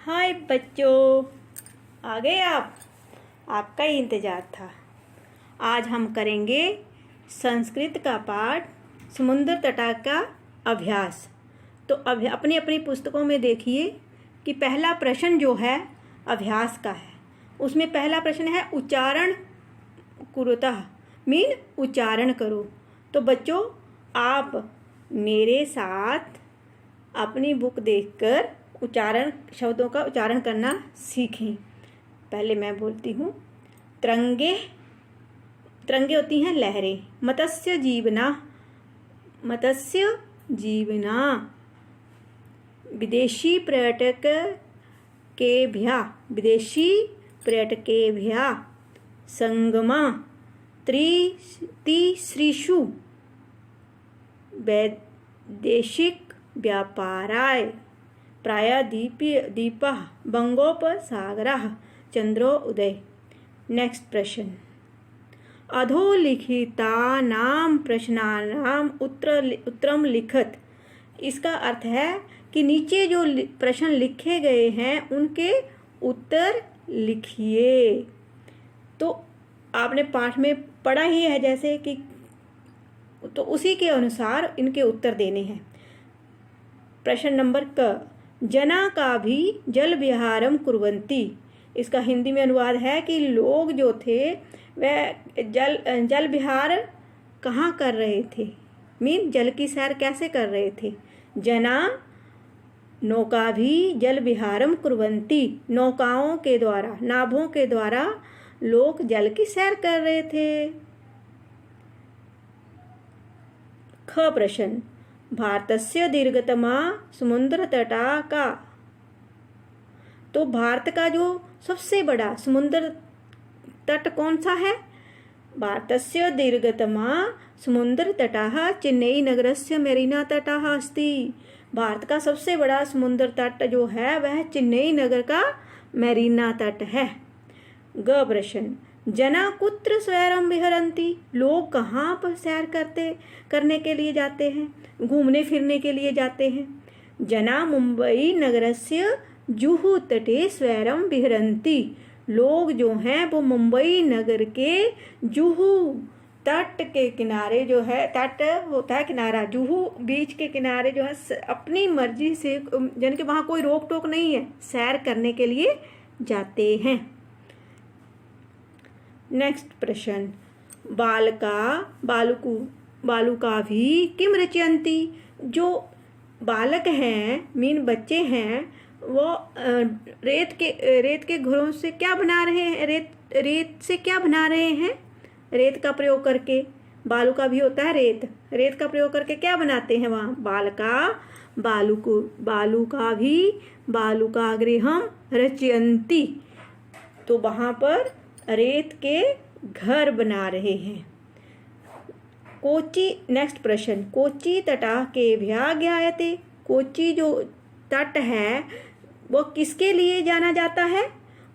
हाय बच्चों, आ गए आप। आपका ही इंतज़ार था। आज हम करेंगे संस्कृत का पाठ समुद्र तटा का अभ्यास। तो अपनी अपनी पुस्तकों में देखिए कि पहला प्रश्न जो है अभ्यास का है। उसमें पहला प्रश्न है उच्चारण कुरुतः, मीन उच्चारण करो। तो बच्चों, आप मेरे साथ अपनी बुक देखकर शब्दों का उच्चारण करना सीखें। पहले मैं बोलती हूँ। तरंगे, तरंगे होती हैं लहरें। मत्स्य जीवना, मत्स्य जीवना। विदेशी पर्यटकेभ्यः संगमा। तीसरीषु वैदेशिक व्यापाराय प्रायद्वीपः बंगोपसागरः चंद्रोदय। नेक्स्ट प्रश्न। अधोलिखितानां प्रश्नानां उत्तरम लिखत। इसका अर्थ है कि नीचे जो प्रश्न लिखे गए हैं उनके उत्तर लिखिए। तो आपने पाठ में पढ़ा ही है जैसे कि, तो उसी के अनुसार इनके उत्तर देने हैं। प्रश्न नंबर क। जना का भी जल विहारम कुर्वन्ति। इसका हिंदी में अनुवाद है कि लोग जो थे वह जल विहार कहाँ कर रहे थे, मीन जल की सैर कैसे कर रहे थे। जना नौका भी जल विहारम कुर्वन्ति। नौकाओं के द्वारा, नावों के द्वारा लोग जल की सैर कर रहे थे। ख प्रश्न। भारतस्य दीर्घतमा समुद्र तटा का। तो भारत का जो सबसे बड़ा समुद्र तट कौन सा है। भारतस्य दीर्घतमा समुद्र तटः चेन्नई नगरस्य मेरीना तटः अस्ति। भारत का सबसे बड़ा समुद्र तट जो है वह चेन्नई नगर का मेरीना तट है। ग प्रश्न। जना कुत्र स्वैरम विहरन्ति। लोग कहाँ पर सैर करने के लिए जाते हैं, घूमने फिरने के लिए जाते हैं। जना मुंबई नगरस्य जुहू तटे स्वैरम विहरन्ति। लोग जो हैं वो मुंबई नगर के जुहू तट के किनारे, जो है तट होता है किनारा, जुहू बीच के किनारे जो है अपनी मर्जी से, यानी कि वहाँ कोई रोक टोक नहीं है, सैर करने के लिए जाते हैं। नेक्स्ट प्रश्न। बालुका भी किम रचयन्ति। जो बालक हैं, मीन बच्चे हैं, वो रेत के घरों से क्या बना रहे हैं, रेत से क्या बना रहे हैं। रेत का प्रयोग करके, बालुका भी होता है रेत का प्रयोग करके क्या बनाते हैं वहाँ। बालुका भी बालुका गृहम रचयन्ति। तो वहाँ पर रेत के घर बना रहे हैं। कोची, नेक्स्ट प्रश्न। कोची तटा केभ्यः ज्ञायते। कोची जो तट है वो किसके लिए जाना जाता है।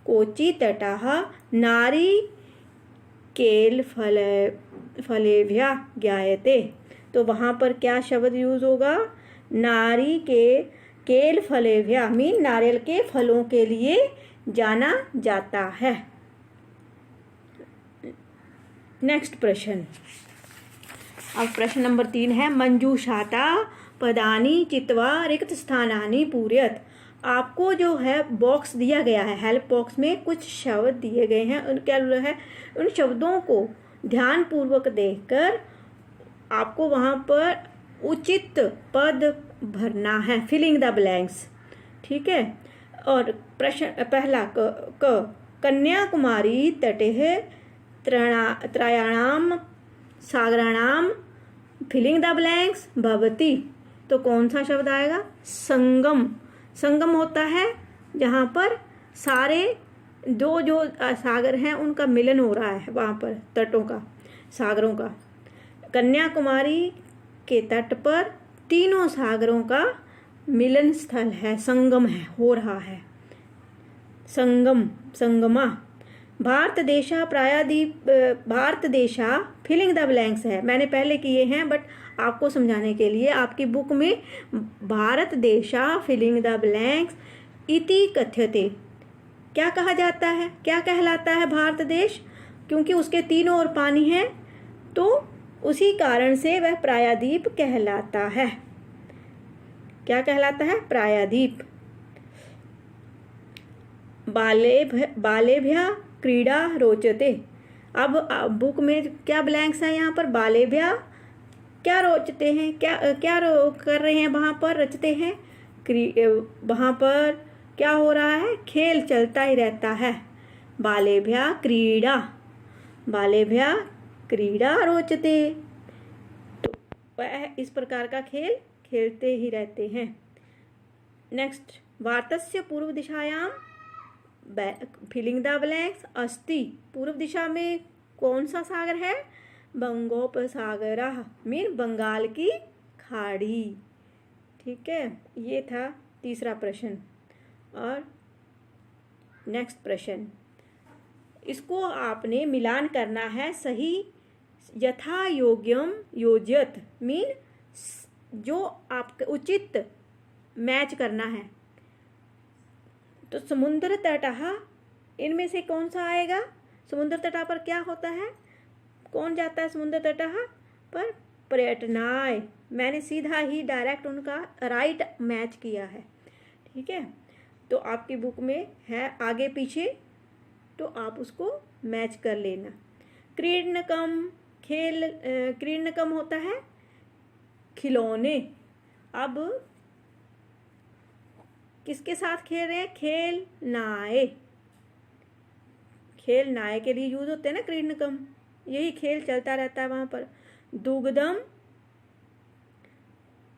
कोची तटः नारिकेल फलेभ्यः ज्ञायते। तो वहाँ पर क्या शब्द यूज होगा। नारिकेल फलेभ्यः मीन नारियल के फलों के लिए जाना जाता है। नेक्स्ट प्रश्न। अब प्रश्न नंबर 3 है मंजूषाता पदानी चित्वा रिक्त स्थानानि पूरयत। आपको जो है बॉक्स दिया गया है, हेल्प बॉक्स में कुछ शब्द दिए गए हैं। उन शब्दों को ध्यान पूर्वक देखकर आपको वहाँ पर उचित पद भरना है, फिलिंग द ब्लैंक्स। ठीक है। और प्रश्न पहला क। कन्याकुमारी तटे त्रयाणाम सागराणाम फिलिंग द ब्लैंक्स भवति। तो कौन सा शब्द आएगा। संगम। संगम होता है जहाँ पर सारे दो जो सागर हैं उनका मिलन हो रहा है, वहाँ पर तटों का, सागरों का। कन्याकुमारी के तट पर तीनों सागरों का मिलन स्थल है, संगम है, हो रहा है। संगमा। भारत देशा फिलिंग द ब्लैंक्स है। मैंने पहले किए हैं बट आपको समझाने के लिए आपकी बुक में भारत देशा फिलिंग द ब्लैंक्स इति कथ्यते। क्या कहा जाता है, क्या कहलाता है भारत देश? क्योंकि उसके तीनों ओर पानी है तो उसी कारण से वह प्रायद्वीप कहलाता है। क्या कहलाता है? प्रायद्वीप। बालेभ्यः क्रीडा रोचते। अब बुक में क्या ब्लैंक्स है यहाँ पर? बालेभ्यः क्या रोचते हैं, क्या कर रहे हैं वहाँ पर, रचते हैं। वहाँ पर क्या हो रहा है? खेल चलता ही रहता है। बालेभ्यः क्रीडा, बालेभ्यः क्रीडा रोचते, तो वह इस प्रकार का खेल खेलते ही रहते हैं। नेक्स्ट, भारतस्य पूर्व दिशायां फिलिंग द ब्लैंक्स अस्ति। पूर्व दिशा में कौन सा सागर है? बंगोपसागरः, मीन बंगाल की खाड़ी। ठीक है, ये था तीसरा प्रश्न। और नेक्स्ट प्रश्न, इसको आपने मिलान करना है सही। यथा योग्यम योज्यत, मीन जो आपके उचित मैच करना है। तो समुद्र तटः, इनमें से कौन सा आएगा? समुद्र तटा पर क्या होता है? कौन जाता है समुद्र तटः पर? पर्यटनाय। मैंने सीधा ही डायरेक्ट उनका राइट मैच किया है। ठीक है, तो आपकी बुक में है आगे पीछे, तो आप उसको मैच कर लेना। क्रीडनकम, खेल, क्रीडनकम होता है खिलौने। अब किसके साथ खेल रहे हैं? खेल नाए। खेल नाए के लिए यूज होते हैं ना क्रीडनकम, यही खेल चलता रहता है वहां पर। दुग्धम,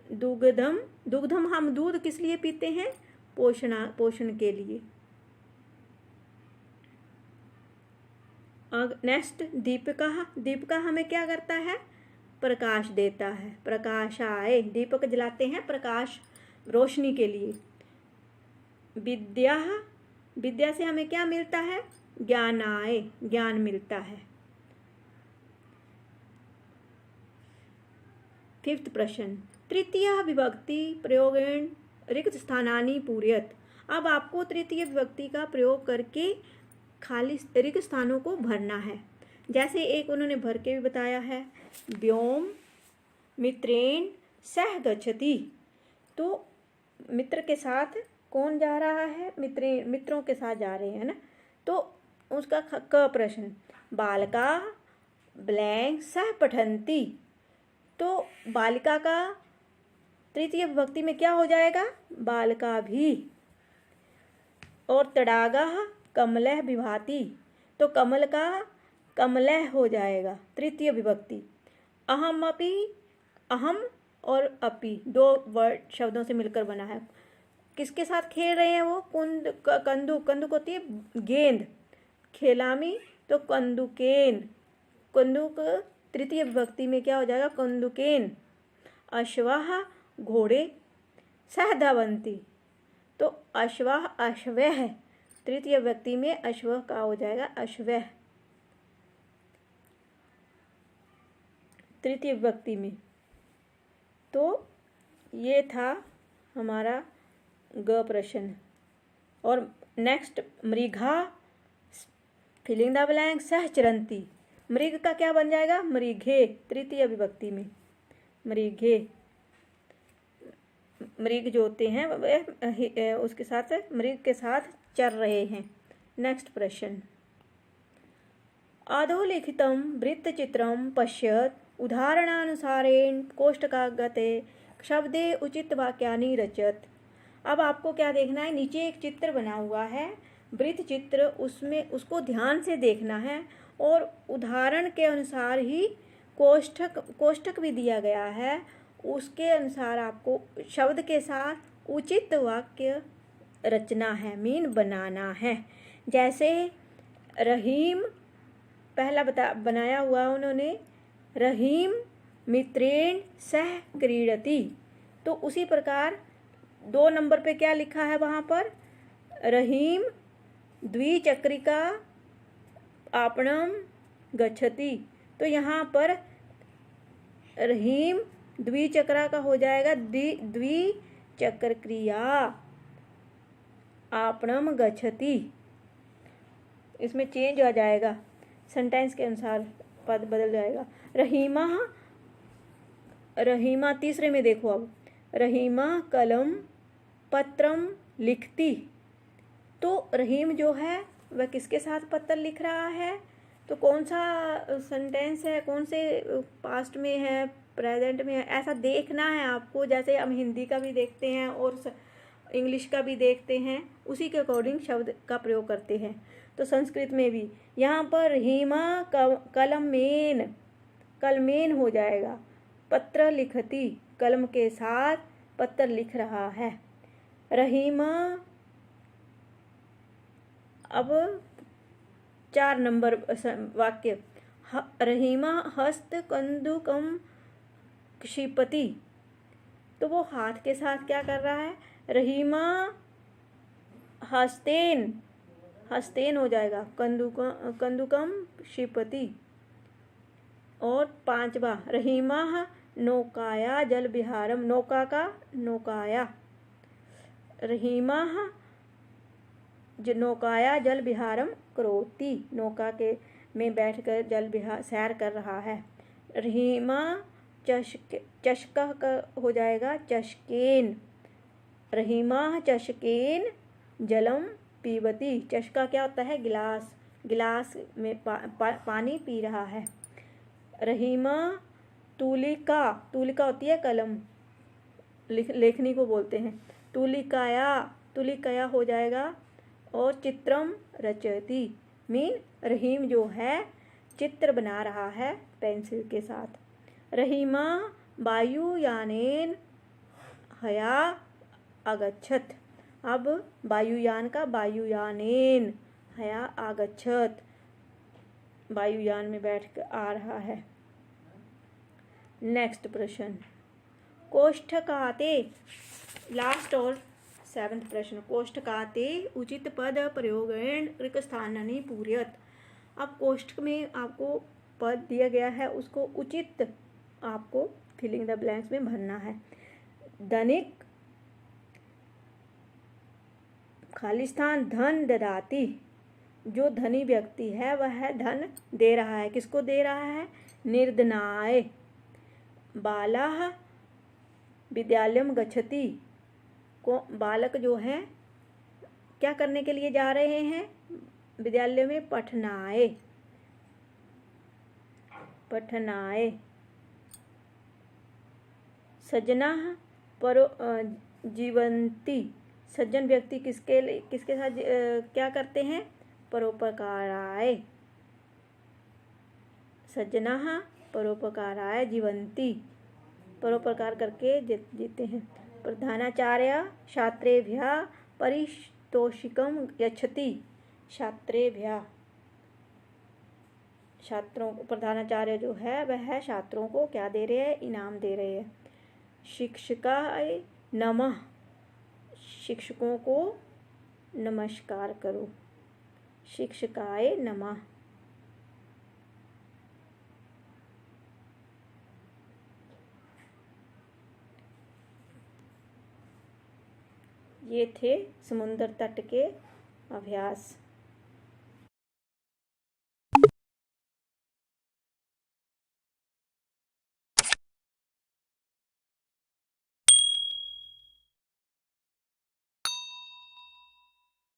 दुग्धम, दुग्धम हम दूध किस लिए पीते हैं? पोषण के लिए। नेक्स्ट, दीपिका, दीपिका हमें क्या करता है? प्रकाश देता है। प्रकाशाय, दीपक जलाते हैं प्रकाश, रोशनी के लिए। विद्या, विद्या से हमें क्या मिलता है? ज्ञानाय, ज्ञान मिलता है। फिफ्थ प्रश्न, तृतीय विभक्ति प्रयोगेण रिक्त स्थानानि पूरयत। अब आपको तृतीय विभक्ति का प्रयोग करके खाली रिक्त स्थानों को भरना है। जैसे एक उन्होंने भर के भी बताया है, व्योम मित्रेण सह गच्छति। तो मित्र के साथ कौन जा रहा है? मित्रों के साथ जा रहे हैं ना। तो उसका क प्रश्न, बालिका ब्लैंक सह पठन्ति। तो बालिका का तृतीय विभक्ति में क्या हो जाएगा? बालिका भी। और तडागः कमलः विभाति, तो कमल का कमलः हो जाएगा तृतीय विभक्ति। अहम अपि, अहम और अपि दो वर्ड शब्दों से मिलकर बना है। किसके साथ खेल रहे हैं वो? कंदुक, कंदुक होती है गेंद। खेलामी, तो कंदुकेन, कंदुक तृतीय विभक्ति में क्या हो जाएगा? कंदुकेन। अश्वः घोड़े, सह धावन्ति, तो अश्वः अश्वः तृतीय विभक्ति में अश्व का हो जाएगा अश्वः तृतीय विभक्ति में। तो ये था हमारा ग प्रश्न। और next, Mriga filling the blank सह चरंती। मृग का क्या बन जाएगा? मृगे तृतीय विभक्ति में। मृगे, मृग जो होते हैं वह उसके साथ मृग के साथ चर रहे हैं। नेक्स्ट प्रश्न, अधोलिखितं वृत्तचित्रं पश्यत उदाहरणानुसारेण कोष्टकागते शब्दे उचित वाक्यानि रचत। अब आपको क्या देखना है? नीचे एक चित्र बना हुआ है, वृत्त चित्र, उसमें उसको ध्यान से देखना है और उदाहरण के अनुसार ही कोष्टक भी दिया गया है, उसके अनुसार आपको शब्द के साथ उचित वाक्य रचना है, मीन बनाना है। जैसे रहीम पहला बनाया हुआ उन्होंने, रहीम मित्रेण सह क्रीडति। तो उसी प्रकार 2 नंबर पे क्या लिखा है वहाँ पर? रहीम द्विचक्रिका आपणम गच्छति। तो यहाँ पर रहीम द्विचक्रा का हो जाएगा द्विचक्र क्रिया। आपणम गच्छति। इसमें चेंज आ जाएगा, सेंटेंस के अनुसार पद बदल जाएगा। रहीमा, रहीमा तीसरे में देखो अब, रहीमा कलम पत्रम लिखती। तो रहीम जो है वह किसके साथ पत्र लिख रहा है? तो कौन सा सेंटेंस है, कौन से पास्ट में है, प्रेजेंट में है, ऐसा देखना है आपको। जैसे हम हिंदी का भी देखते हैं और इंग्लिश का भी देखते हैं, उसी के अकॉर्डिंग शब्द का प्रयोग करते हैं। तो संस्कृत में भी यहाँ पर रहीमा कलमेन, कलमेन हो जाएगा। पत्र लिखती, कलम के साथ पत्र लिख रहा है। रहीमा, अब 4 नंबर वाक्य, रहीमा हस्त कंदुकम क्षिपति। तो वो हाथ के साथ क्या कर रहा है? रहीमा हस्तेन, हस्तेन हो जाएगा, कंदुकम क्षिपति। और 5वां, रहीमा नौकाया जल विहारम, नौका का नौकाया, रहीमा नौकाया जल विहारम करोति, नौका के में बैठकर जल विहार सैर कर रहा है। रहीमा चषका का हो जाएगा चषकेन, रहीमा चषकेन जलम पीबती। चषका क्या होता है? गिलास, गिलास में पानी पी रहा है। रहीमा तुलिका, तुलिका होती है कलम, लेखनी को बोलते हैं। तुलिकाया, तुलिकाया हो जाएगा। और चित्रम रचयति, मीन रहीम जो है चित्र बना रहा है पेंसिल के साथ। रहीमा वायुयानेन हया आगच्छत। अब वायुयान का वायुयानेन हया आगच्छत, वायुयान में बैठ कर आ रहा है। नेक्स्ट प्रश्न, कोष्ठकाते, लास्ट और 7वां प्रश्न, कोष्ठकाते उचित पद प्रयोगेण रिक्त स्थानानि पूरयत। अब कोष्ठक में आपको पद दिया गया है, उसको उचित आपको फिलिंग द ब्लैंक्स में भरना है। धनिक, खाली स्थान, धन ददाती। जो धनी व्यक्ति है वह धन दे रहा है। किसको दे रहा है? निर्धनाय। बालाः विद्यालयम गच्छति, को बालक जो है क्या करने के लिए जा रहे हैं? विद्यालय में पठनाय, पठनाय। सज्जनाः परो जीवन्ति, सज्जन व्यक्ति किसके साथ क्या करते हैं? परोपकाराय। सज्जनाः परोपकाराय जीवन्ति, परोपकार करके जीते हैं। प्रधानाचार्य छात्रेभ्यः पारितोषिकं यच्छति, छात्रेभ्यः, छात्रों को, प्रधानाचार्य जो है वह छात्रों को क्या दे रहे हैं? इनाम दे रहे हैं। शिक्षकाय नमः, शिक्षकों को नमस्कार करो, शिक्षकाय नमः। ये थे समुद्र तट के अभ्यास।